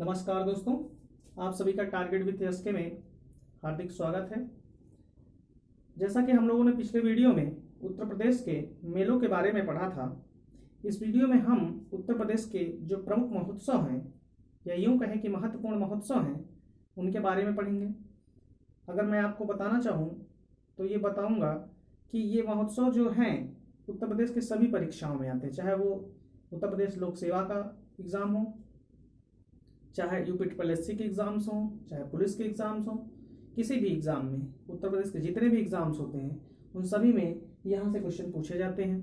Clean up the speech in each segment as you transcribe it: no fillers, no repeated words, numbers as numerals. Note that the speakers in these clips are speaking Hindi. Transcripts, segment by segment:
नमस्कार दोस्तों, आप सभी का टारगेट विथ एसके में हार्दिक स्वागत है। जैसा कि हम लोगों ने पिछले वीडियो में उत्तर प्रदेश के मेलों के बारे में पढ़ा था, इस वीडियो में हम उत्तर प्रदेश के जो प्रमुख महोत्सव हैं या यूँ कहें कि महत्वपूर्ण महोत्सव हैं, उनके बारे में पढ़ेंगे। अगर मैं आपको बताना चाहूँ तो ये बताऊँगा कि ये महोत्सव जो हैं उत्तर प्रदेश के सभी परीक्षाओं में आते हैं, चाहे वो उत्तर प्रदेश लोक सेवा का एग्ज़ाम हो, चाहे यूपी ट्रिपल एससी के एग्ज़ाम्स हों, चाहे पुलिस के एग्ज़ाम्स हों, किसी भी एग्ज़ाम में उत्तर प्रदेश के जितने भी एग्ज़ाम्स होते हैं उन सभी में यहाँ से क्वेश्चन पूछे जाते हैं।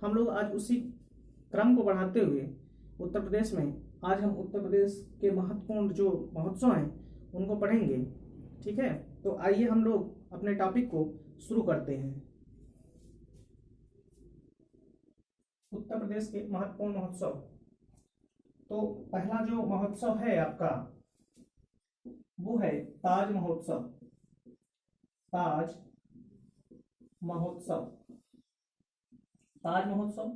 हम लोग आज उसी क्रम को बढ़ाते हुए उत्तर प्रदेश में आज हम उत्तर प्रदेश के महत्वपूर्ण जो महोत्सव हैं उनको पढ़ेंगे। ठीक है, तो आइए हम लोग अपने टॉपिक को शुरू करते हैं। उत्तर प्रदेश के महत्वपूर्ण महोत्सव, तो पहला जो महोत्सव है आपका वो है ताज महोत्सव। ताज महोत्सव, ताज महोत्सव,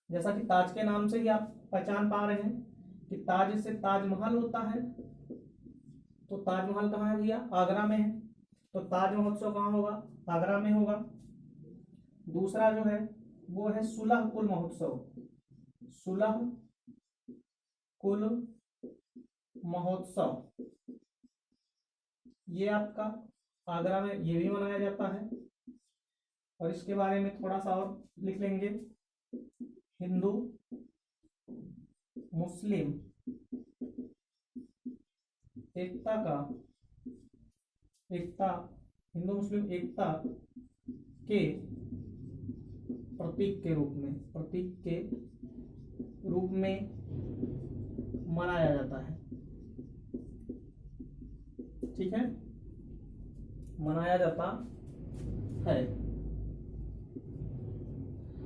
जैसा कि ताज के नाम से ही आप पहचान पा रहे हैं कि ताज से ताजमहल होता है। तो ताजमहल कहाँ है भैया? आगरा में है। तो ताज महोत्सव कहाँ होगा? आगरा में होगा। दूसरा जो है वो है सुलह कुल महोत्सव। सुलह कुल महोत्सव, ये आपका आगरा में ये भी मनाया जाता है। और इसके बारे में थोड़ा सा और लिख लेंगे, हिंदू मुस्लिम एकता का हिंदू मुस्लिम एकता के प्रतीक के रूप में मनाया जाता है। ठीक है, मनाया जाता है।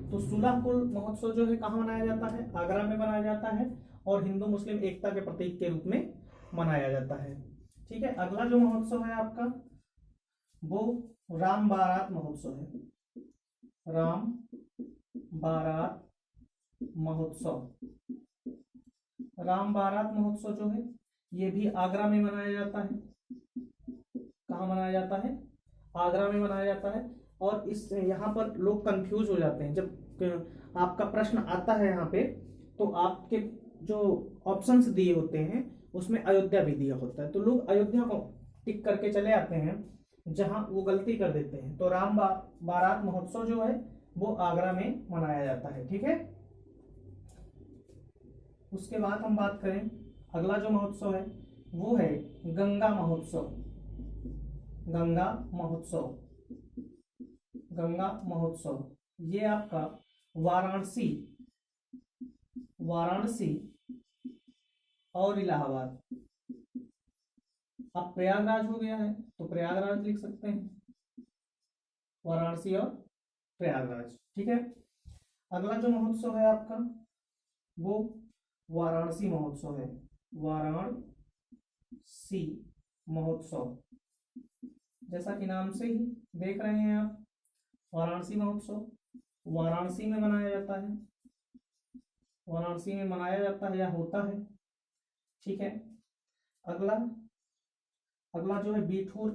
तो सुलह कुल महोत्सव जो है कहाँ मनाया जाता है? आगरा में मनाया जाता है और हिंदू मुस्लिम एकता के प्रतीक के रूप में मनाया जाता है। ठीक है, अगला जो महोत्सव है आपका वो राम बारात महोत्सव है। राम बारात महोत्सव, राम बारात महोत्सव जो है ये भी आगरा में मनाया जाता है। कहाँ मनाया जाता है? आगरा में मनाया जाता है। और इस यहाँ पर लोग कंफ्यूज हो जाते हैं जब आपका प्रश्न आता है यहाँ पे, तो आपके जो ऑप्शंस दिए होते हैं उसमें अयोध्या भी दिया होता है, तो लोग अयोध्या को टिक करके चले आते हैं जहां वो गलती कर देते हैं। तो राम बारात महोत्सव जो है वो आगरा में मनाया जाता है। ठीक है, उसके बाद हम बात करें, अगला जो महोत्सव है वो है गंगा महोत्सव। गंगा महोत्सव, गंगा महोत्सव ये आपका वाराणसी और इलाहाबाद, अब प्रयागराज हो गया है तो प्रयागराज लिख सकते हैं, वाराणसी और प्रयागराज। ठीक है, अगला जो महोत्सव है आपका वो वाराणसी महोत्सव है। वाराणसी महोत्सव, जैसा कि नाम से ही देख रहे हैं आप, वाराणसी महोत्सव वाराणसी में मनाया जाता है। वाराणसी में मनाया जाता है या होता है। ठीक है, अगला जो है बिठूर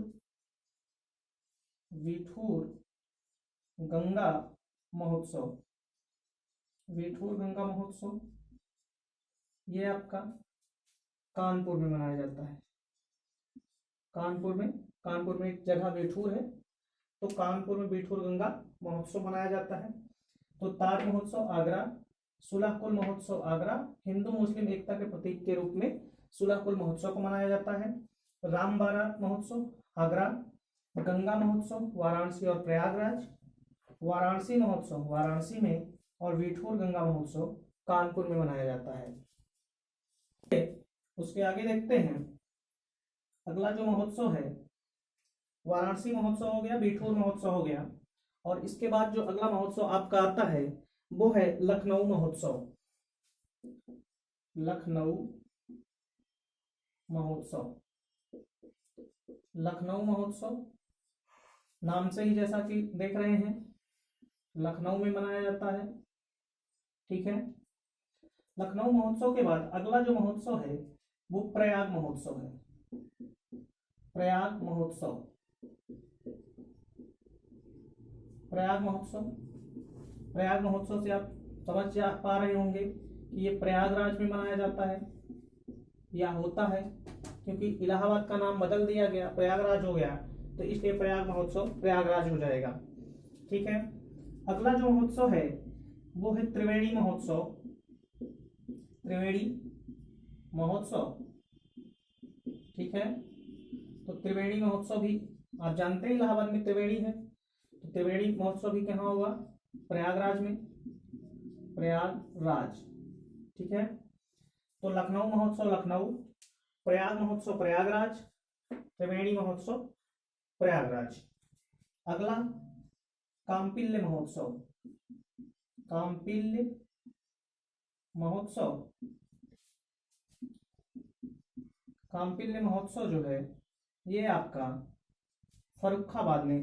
गंगा महोत्सव। बिठूर गंगा महोत्सव ये आपका कानपुर में मनाया जाता है। कानपुर में एक जगह बिठूर है, तो कानपुर में बिठूर गंगा महोत्सव मनाया जाता है। तो ताज महोत्सव आगरा, सुलह कुल महोत्सव आगरा, हिंदू मुस्लिम एकता के प्रतीक के रूप में सुलह कुल महोत्सव को मनाया जाता है। राम बारात महोत्सव आगरा, गंगा महोत्सव वाराणसी और प्रयागराज, वाराणसी महोत्सव वाराणसी में और बिठूर गंगा महोत्सव कानपुर में मनाया जाता है। उसके आगे देखते हैं, अगला जो महोत्सव है वाराणसी महोत्सव हो गया, बिठूर महोत्सव हो गया, और इसके बाद जो अगला महोत्सव आपका आता है वो है लखनऊ महोत्सव। लखनऊ महोत्सव, लखनऊ महोत्सव नाम से ही जैसा कि देख रहे हैं लखनऊ में मनाया जाता है। ठीक है, लखनऊ महोत्सव के बाद अगला जो महोत्सव है वो प्रयाग महोत्सव है। प्रयाग महोत्सव, प्रयाग महोत्सव, प्रयाग महोत्सव से आप समझ जा पा रहे होंगे कि ये प्रयागराज में मनाया जाता है या होता है, क्योंकि इलाहाबाद का नाम बदल दिया गया, प्रयागराज हो गया, तो इसलिए प्रयाग महोत्सव प्रयागराज हो जाएगा। ठीक है। अगला जो महोत्सव है वो है त्रिवेणी महोत्सव। त्रिवेणी महोत्सव, ठीक है। तो त्रिवेणी महोत्सव भी आप जानते हैं इलाहाबाद में त्रिवेणी है, तो त्रिवेणी महोत्सव भी कहाँ होगा? प्रयागराज में, प्रयागराज। ठीक है। तो लखनऊ महोत्सव लखनऊ, प्रयाग महोत्सव प्रयागराज, त्रिवेणी महोत्सव प्रयागराज। अगला कांपिल्य महोत्सव। कांपिल्य महोत्सव, कांपिल्य महोत्सव जो है ये आपका फर्रुखाबाद में,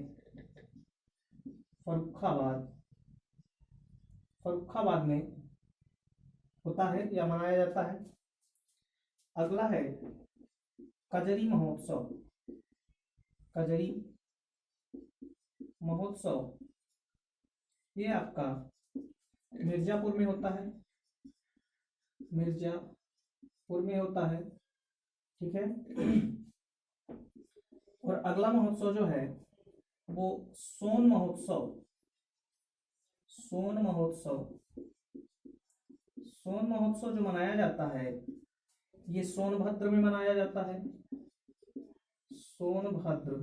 फर्रुखाबाद में होता है या मनाया जाता है। अगला है कजरी महोत्सव। कजरी महोत्सव ये आपका मिर्जापुर में होता है, मिर्जापुर में होता है। ठीक है। और अगला महोत्सव जो है वो सोन महोत्सव। सोन महोत्सव, सोन महोत्सव जो मनाया जाता है ये सोनभद्र में मनाया जाता है, सोनभद्र।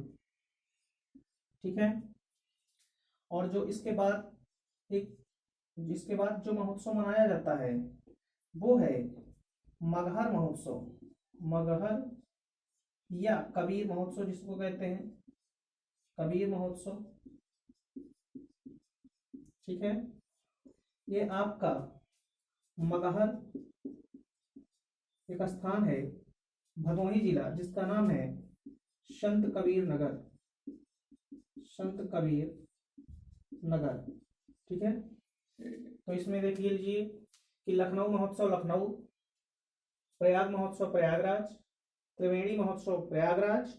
ठीक है। और जो इसके बाद जो महोत्सव मनाया जाता है वो है मगहर महोत्सव। मगहर या कबीर महोत्सव जिसको कहते हैं, कबीर महोत्सव। ठीक है। ये आपका मगहर एक स्थान है भदोही जिला, जिसका नाम है संत कबीर नगर, संत कबीर नगर। ठीक है। तो इसमें देख लीजिए कि लखनऊ महोत्सव लखनऊ, प्रयाग महोत्सव प्रयागराज, त्रिवेणी महोत्सव प्रयागराज,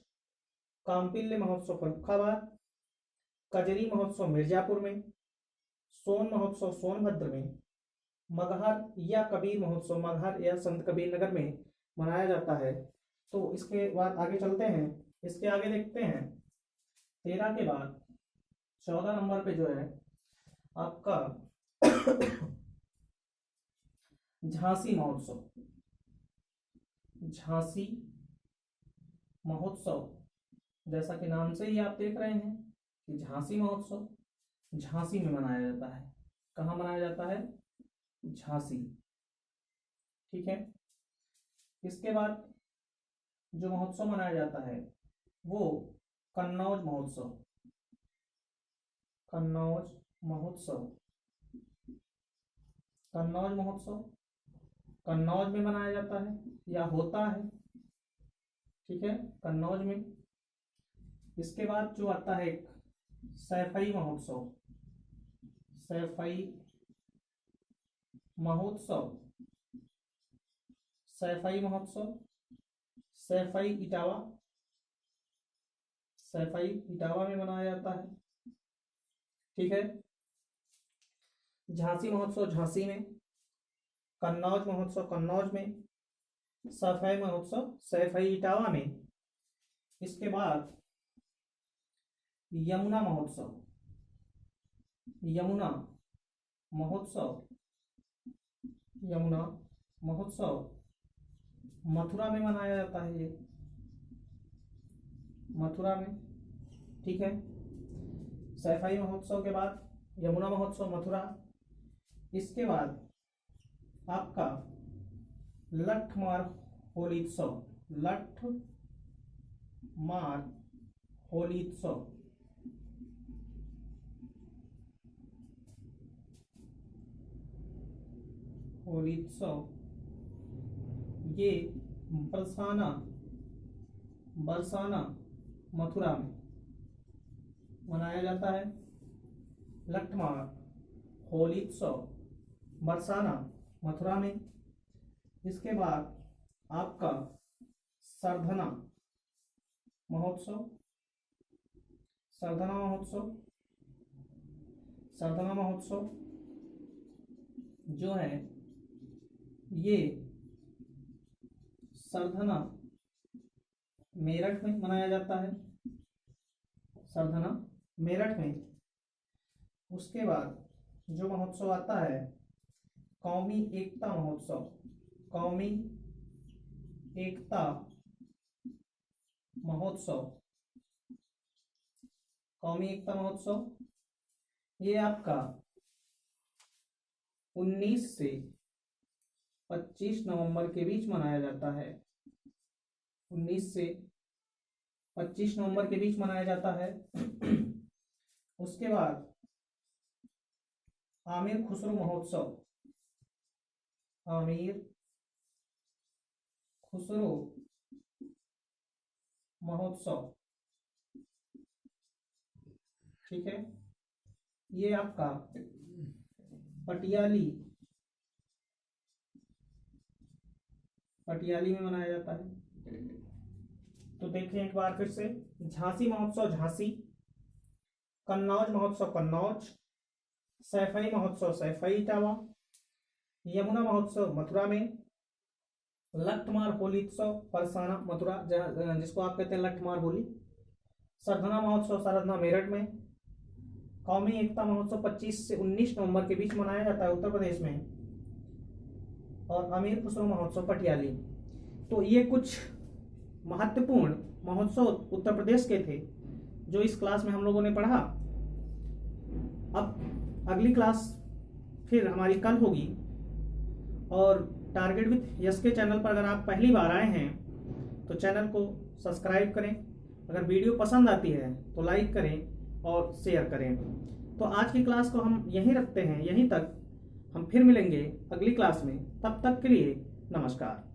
कांपिल्य महोत्सव फर्रुखाबाद, कजरी महोत्सव मिर्जापुर में, सोन महोत्सव सोनभद्र में, मगहर या कबीर महोत्सव मगहर या संत कबीर नगर में मनाया जाता है। तो इसके बाद आगे चलते हैं, इसके आगे देखते हैं 13 के बाद 14 नंबर पे जो है आपका झांसी महोत्सव। झांसी महोत्सव, जैसा कि नाम से ही आप देख रहे हैं कि झांसी महोत्सव झांसी में मनाया जाता है। कहाँ मनाया जाता है? झांसी। ठीक है। इसके बाद जो महोत्सव मनाया जाता है वो कन्नौज महोत्सव। कन्नौज महोत्सव, कन्नौज महोत्सव कन्नौज में मनाया जाता है या होता है। ठीक है, कन्नौज में। इसके बाद जो आता है सैफई महोत्सव। सैफई महोत्सव, सैफई महोत्सव, सैफई इटावा, सैफई इटावा में मनाया जाता है। ठीक है। झांसी महोत्सव झांसी में, कन्नौज महोत्सव कन्नौज में, सैफई महोत्सव सैफई इटावा में। इसके बाद यमुना महोत्सव, यमुना महोत्सव, यमुना महोत्सव मथुरा में मनाया जाता है, ये मथुरा में। ठीक है। सैफई महोत्सव के बाद यमुना महोत्सव मथुरा। इसके बाद आपका लठमार होलीत्सव, लठमार होलीत्सव, होलीत्सव ये बरसाना, बरसाना मथुरा में मनाया जाता है। लठमार होलीत्सव बरसाना मथुरा में। इसके बाद आपका सरधना महोत्सव, सरधना महोत्सव, सरधना महोत्सव जो है ये सरधना मेरठ में मनाया जाता है, सरधना मेरठ में। उसके बाद जो महोत्सव आता है कौमी एकता महोत्सव, कौमी एकता महोत्सव, कौमी एकता महोत्सव ये आपका 19 से 25 नवंबर के बीच मनाया जाता है, 19 से 25 नवंबर के बीच मनाया जाता है। उसके बाद आमिर खुसरो महोत्सव, आमिर खुसरो महोत्सव, ठीक है, ये आपका पटियाली में मनाया जाता है। तो देखें एक बार फिर से, झांसी महोत्सव झांसी, कन्नौज महोत्सव कन्नौज, सैफई महोत्सव सैफई इटावा, यमुना महोत्सव मथुरा में, लठमार होली उत्सव परसाना मथुरा जिसको आप कहते हैं लठमार होली, सरधना महोत्सव सरधना मेरठ में, कौमी एकता महोत्सव 25 से 19 नवंबर के बीच मनाया जाता है उत्तर प्रदेश में, और अमीर खुसरो महोत्सव पटियाली। तो ये कुछ महत्वपूर्ण महोत्सव उत्तर प्रदेश के थे जो इस क्लास में हम लोगों ने पढ़ा। अब अगली क्लास फिर हमारी कल होगी, और टारगेट विथ यस के चैनल पर अगर आप पहली बार आए हैं तो चैनल को सब्सक्राइब करें, अगर वीडियो पसंद आती है तो लाइक करें और शेयर करें। तो आज की क्लास को हम यहीं रखते हैं, यहीं तक। हम फिर मिलेंगे अगली क्लास में, तब तक के लिए नमस्कार।